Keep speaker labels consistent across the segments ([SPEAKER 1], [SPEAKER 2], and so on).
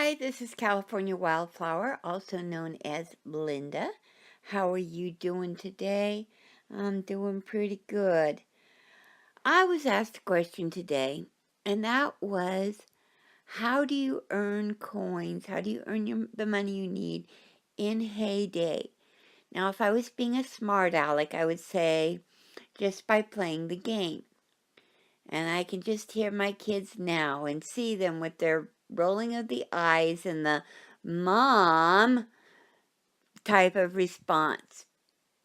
[SPEAKER 1] Hi, this is California Wildflower, also known as Linda. How are you doing today? I'm doing pretty good. I was asked a question today, and that was, how do you earn coins? How do you earn the money you need in Heyday? Now, if I was being a smart aleck, I would say just by playing the game. And I can just hear my kids now and see them with their rolling of the eyes and the mom type of response.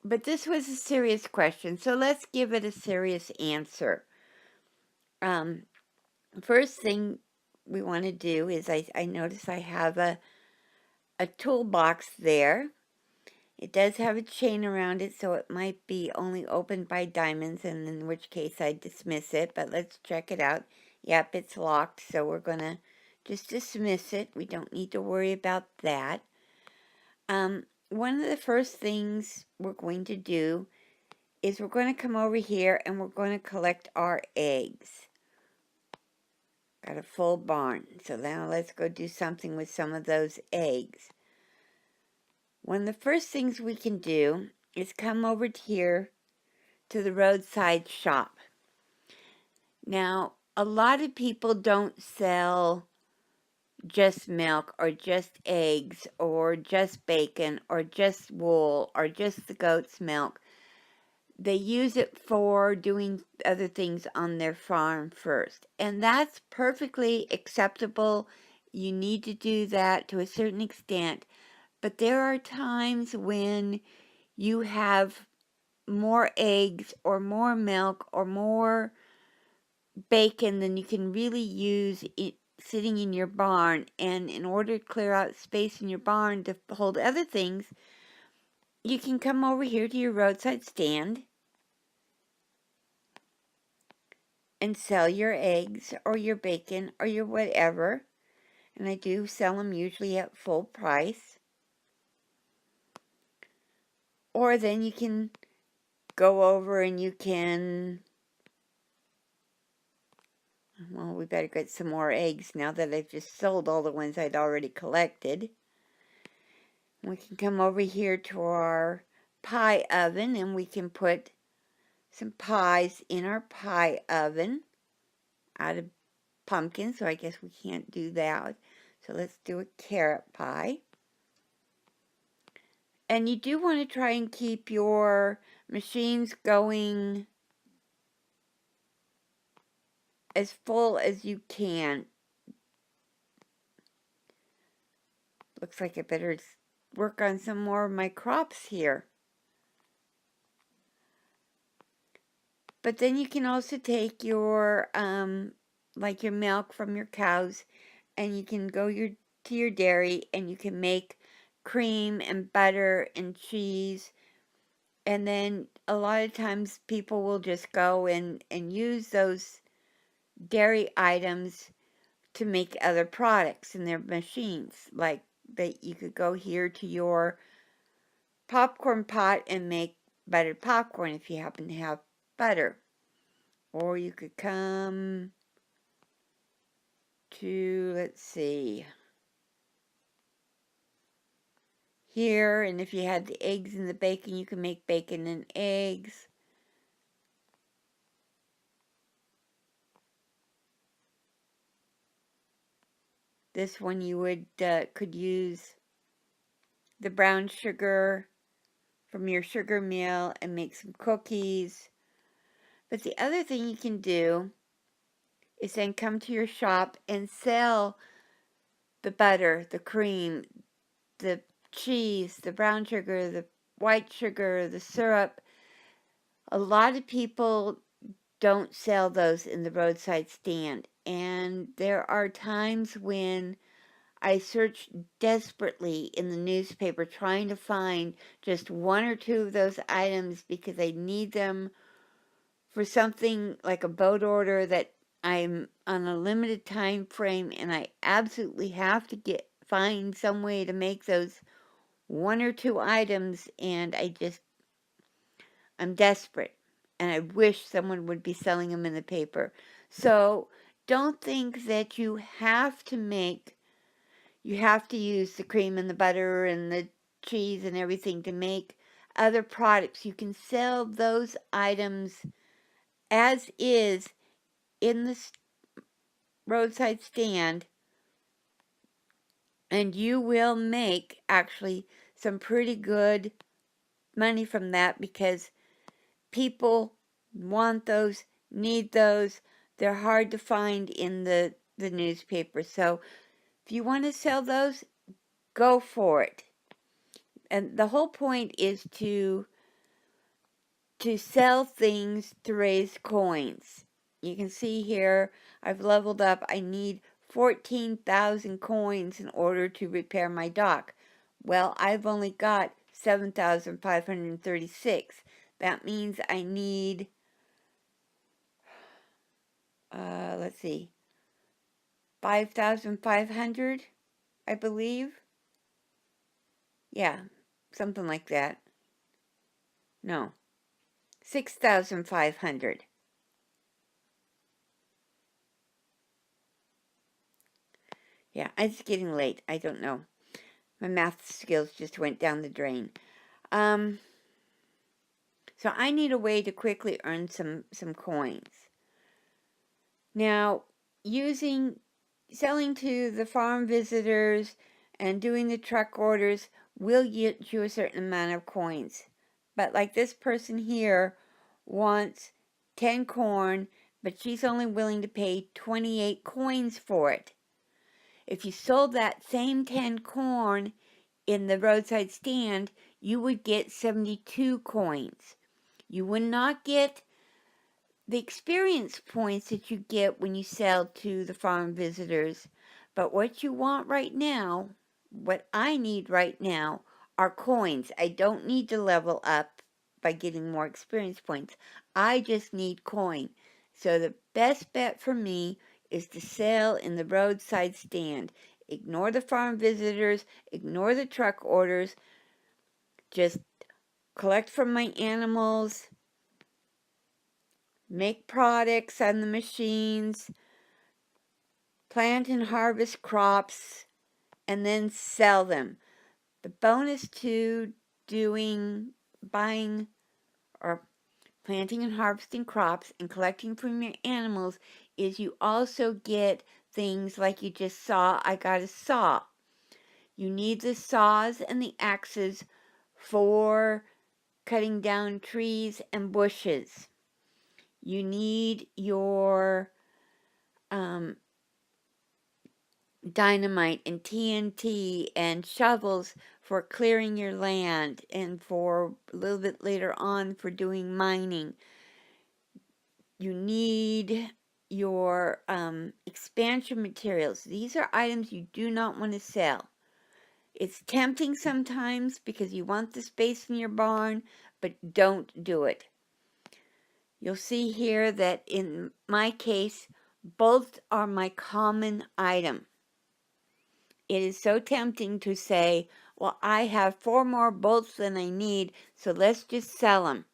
[SPEAKER 1] But this was a serious question, so let's give it a serious answer. First thing we want to do is I notice I have a toolbox there. It does have a chain around it, so it might be only opened by diamonds, and in which case I dismiss it, but let's check it out. Yep, it's locked, so we're going to just dismiss it. We don't need to worry about that. One of the first things we're going to do is we're going to come over here and we're going to collect our eggs. Got a full barn, so now let's go do something with some of those eggs. One of the first things we can do is come over here to the roadside shop. Now, a lot of people don't sell just milk or just eggs or just bacon or just wool or just the goat's milk. They use it for doing other things on their farm first. And that's perfectly acceptable. You need to do that to a certain extent. But there are times when you have more eggs or more milk or more bacon than you can really use sitting in your barn. And in order to clear out space in your barn to hold other things, you can come over here to your roadside stand and sell your eggs or your bacon or your whatever. And I do sell them usually at full price. Or then you can go over and you can, well, we better get some more eggs now that I've just sold all the ones I'd already collected. We can come over here to our pie oven and we can put some pies in our pie oven out of pumpkin, so I guess we can't do that. So let's do a carrot pie. And you do want to try and keep your machines going as full as you can. Looks like I better work on some more of my crops here. But then you can also take your, like your milk from your cows, and you can go to your dairy, and you can make cream and butter and cheese. And then a lot of times people will just go and use those dairy items to make other products in their machines. Like that you could go here to your popcorn pot and make buttered popcorn if you happen to have butter. Or you could come to, let's see, here, and if you had the eggs and the bacon, you can make bacon and eggs. This one you could use the brown sugar from your sugar mill and make some cookies. But the other thing you can do is then come to your shop and sell the butter, the cream, the cheese, the brown sugar, the white sugar, the syrup. A lot of people don't sell those in the roadside stand. And there are times when I search desperately in the newspaper trying to find just one or two of those items because I need them for something like a boat order that I'm on a limited time frame, and I absolutely have to find some way to make those one or two items, and I'm desperate, and I wish someone would be selling them in the paper. So don't think that you have to make you have to use the cream and the butter and the cheese and everything to make other products. You can sell those items as is in the roadside stand, and you will make actually some pretty good money from that, because people want those, need those. They're hard to find in the newspaper. So if you want to sell those, go for it. And the whole point is to sell things to raise coins. You can see here I've leveled up. I need 14,000 coins in order to repair my dock. Well, I've only got 7,536. That means I need, let's see, 5,500, I believe. Yeah, something like that. No, 6,500. Yeah, it's getting late. I don't know. My math skills just went down the drain. So I need a way to quickly earn some coins. Now, selling to the farm visitors and doing the truck orders will get you a certain amount of coins. But like this person here wants 10 corn, but she's only willing to pay 28 coins for it. If you sold that same 10 corn in the roadside stand, you would get 72 coins. You would not get the experience points that you get when you sell to the farm visitors. But what you want right now, what I need right now, are coins. I don't need to level up by getting more experience points. I just need coin. So the best bet for me is to sell in the roadside stand. Ignore the farm visitors, ignore the truck orders, just collect from my animals, make products on the machines, plant and harvest crops, and then sell them. The bonus to buying or planting and harvesting crops and collecting from your animals is you also get things like you just saw. I got a saw. You need the saws and the axes for cutting down trees and bushes. You need your dynamite and TNT and shovels for clearing your land, and for a little bit later on for doing mining. You need your expansion materials. These are items you do not want to sell. It's tempting sometimes because you want the space in your barn, but don't do it. You'll see here that in my case, both are my common item. It is so tempting to say, well, I have 4 more bolts than I need, so let's just sell them.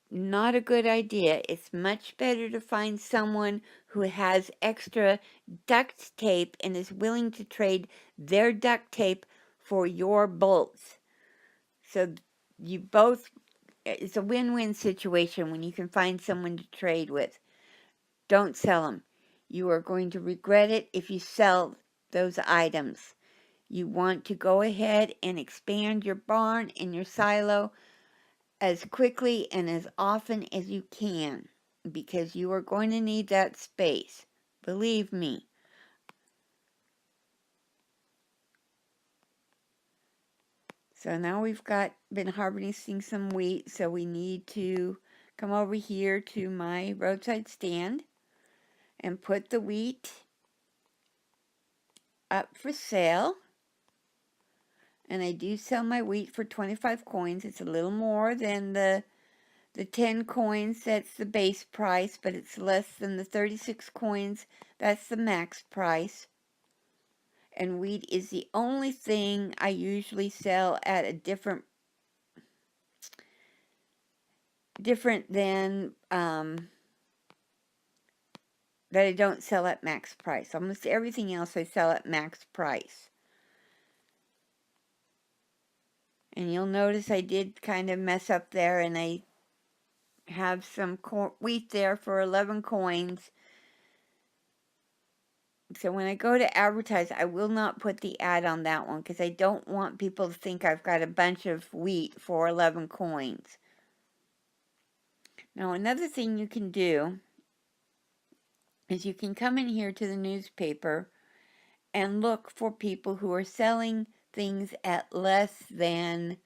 [SPEAKER 1] Not a good idea. It's much better to find someone who has extra duct tape and is willing to trade their duct tape for your bolts. So it's a win-win situation when you can find someone to trade with. Don't sell them. You are going to regret it if you sell those items. You want to go ahead and expand your barn and your silo as quickly and as often as you can, because you are going to need that space. Believe me. So now we've been harvesting some wheat, so we need to come over here to my roadside stand and put the wheat up for sale. And I do sell my wheat for 25 coins. It's a little more than the 10 coins, that's the base price, but it's less than the 36 coins, that's the max price. And wheat is the only thing I usually sell at a different than that I don't sell at max price. Almost everything else I sell at max price. And you'll notice I did kind of mess up there, and I have some wheat there for 11 coins. So when I go to advertise, I will not put the ad on that one because I don't want people to think I've got a bunch of wheat for 11 coins. Now, another thing you can do is you can come in here to the newspaper and look for people who are selling things at less than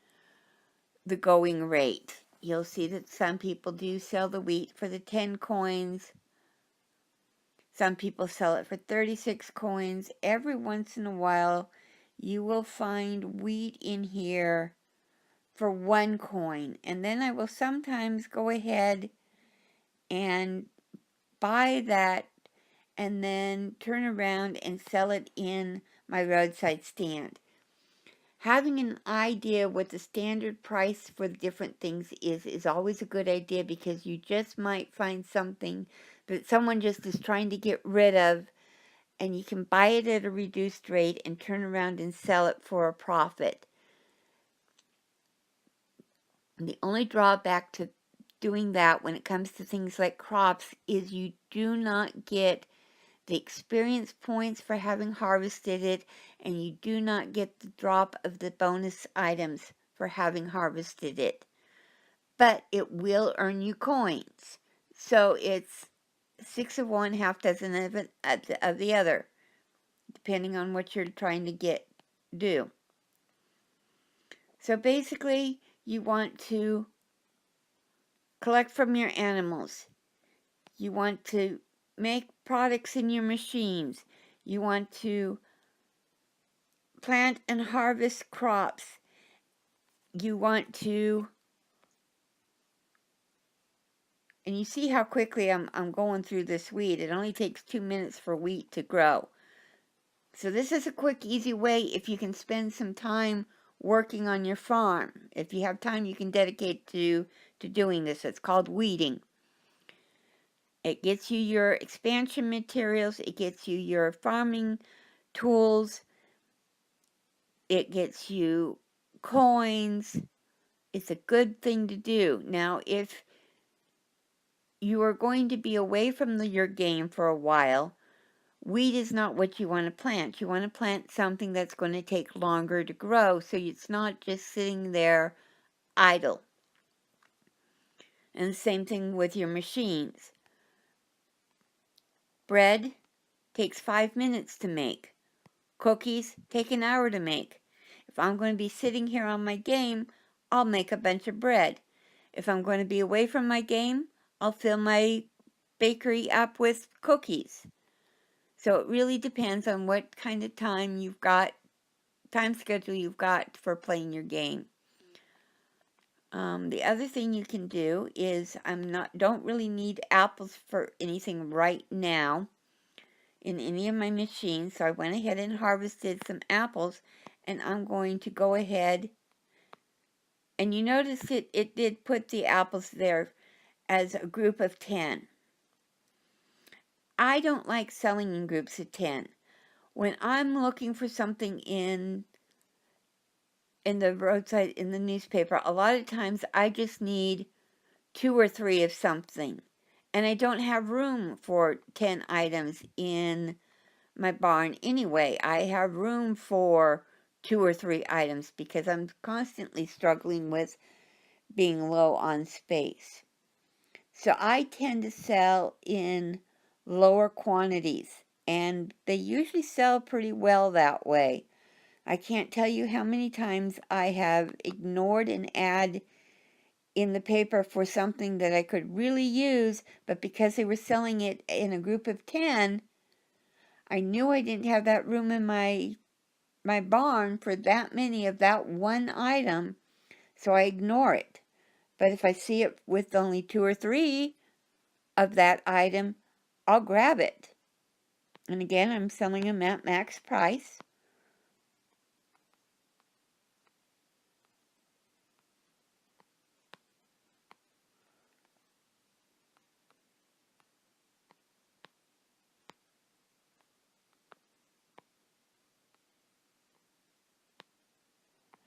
[SPEAKER 1] the going rate. You'll see that some people do sell the wheat for the 10 coins. Some people sell it for 36 coins. Every once in a while, you will find wheat in here for 1 coin. And then I will sometimes go ahead and buy that and then turn around and sell it in my roadside stand. Having an idea what the standard price for the different things is always a good idea, because you just might find something that someone just is trying to get rid of, and you can buy it at a reduced rate and turn around and sell it for a profit. And the only drawback to doing that when it comes to things like crops is you do not get the experience points for having harvested it, and you do not get the drop of the bonus items for having harvested it. But it will earn you coins. So it's 6 of one, half dozen of the other, depending on what you're trying to do. So basically, you want to collect from your animals. You want to make products in your machines. You want to plant and harvest crops. You want to, and you see how quickly I'm going through this wheat. It only takes 2 minutes for wheat to grow. So this is a quick, easy way if you can spend some time working on your farm. If you have time you can dedicate to doing this. It's called weeding. It gets you your expansion materials. It gets you your farming tools. It gets you coins. It's a good thing to do. Now, if you are going to be away from your game for a while, wheat is not what you want to plant. You want to plant something that's going to take longer to grow, so it's not just sitting there idle. And the same thing with your machines. Bread takes 5 minutes to make. Cookies take an hour to make. If I'm going to be sitting here on my game, I'll make a bunch of bread. If I'm going to be away from my game, I'll fill my bakery up with cookies. So it really depends on what kind of time schedule you've got for playing your game. The other thing you can do is don't really need apples for anything right now in any of my machines. So I went ahead and harvested some apples, and I'm going to go ahead, and you notice it did put the apples there as a group of 10. I don't like selling in groups of 10. When I'm looking for something in the roadside, in the newspaper, a lot of times I just need 2 or 3 of something. And I don't have room for 10 items in my barn anyway. I have room for 2 or 3 items because I'm constantly struggling with being low on space. So I tend to sell in lower quantities, and they usually sell pretty well that way. I can't tell you how many times I have ignored an ad in the paper for something that I could really use, but because they were selling it in a group of 10, I knew I didn't have that room in my barn for that many of that one item, so I ignore it. But if I see it with only 2 or 3 of that item, I'll grab it. And again, I'm selling them at max price.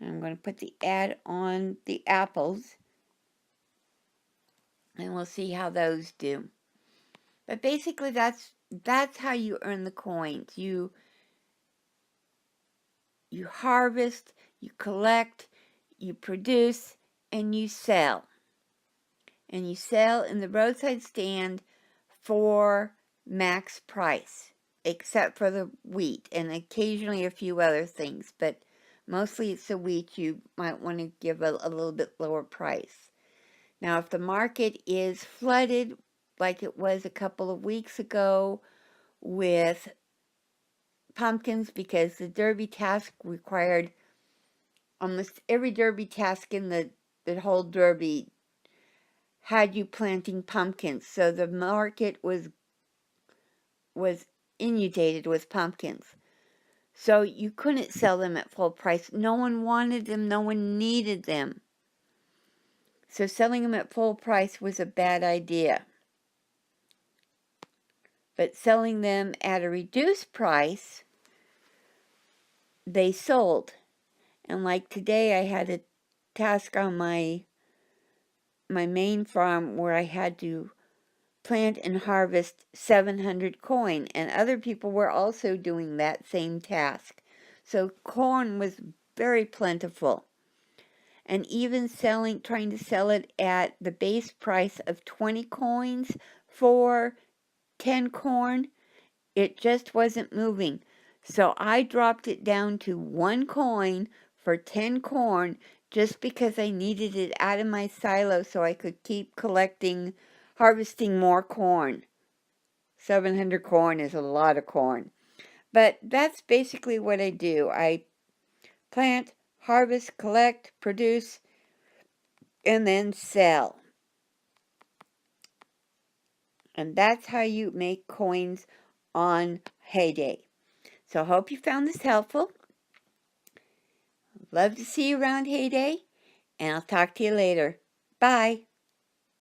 [SPEAKER 1] I'm going to put the ad on the apples, and we'll see how those do. But basically, that's how you earn the coins. You harvest, you collect, you produce, and you sell. And you sell in the roadside stand for max price, except for the wheat and occasionally a few other things, but mostly it's the wheat you might want to give a little bit lower price. Now, if the market is flooded like it was a couple of weeks ago with pumpkins, because the Derby task required almost every Derby task in the whole Derby had you planting pumpkins, so the market was inundated with pumpkins. So you couldn't sell them at full price. No one wanted them. No one needed them. So selling them at full price was a bad idea. But selling them at a reduced price, they sold. And like today, I had a task on my main farm where I had to plant and harvest 700 corn, and other people were also doing that same task. So corn was very plentiful. And even trying to sell it at the base price of 20 coins for 10 corn, it just wasn't moving. So I dropped it down to 1 coin for 10 corn just because I needed it out of my silo so I could keep harvesting more corn. 700 corn is a lot of corn. But that's basically what I do. I plant, harvest, collect, produce, and then sell. And that's how you make coins on Heyday. So I hope you found this helpful. Love to see you around Heyday, and I'll talk to you later. Bye.